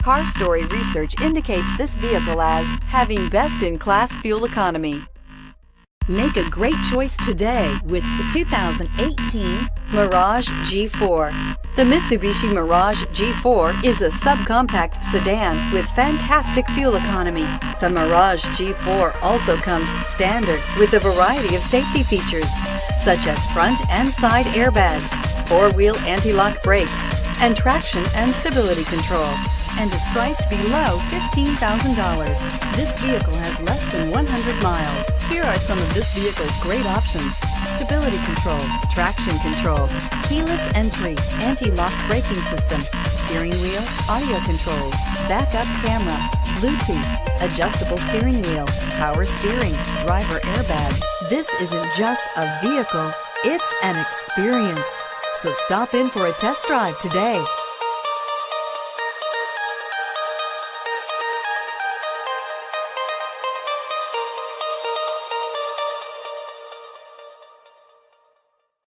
Car Story research indicates this vehicle as having best-in-class fuel economy. Make a great choice today with the 2018 Mirage G4. The Mitsubishi Mirage G4 is a subcompact sedan with fantastic fuel economy. The Mirage G4 also comes standard with a variety of safety features, such as front and side airbags, four-wheel anti-lock brakes, and traction and stability control, and is priced below $15,000. This vehicle has less than 100 miles. Here are some of this vehicle's great options: stability control, traction control, keyless entry, anti-lock braking system, steering wheel audio controls, backup camera, Bluetooth, adjustable steering wheel, power steering, driver airbag. This isn't just a vehicle, it's an experience. So stop in for a test drive today.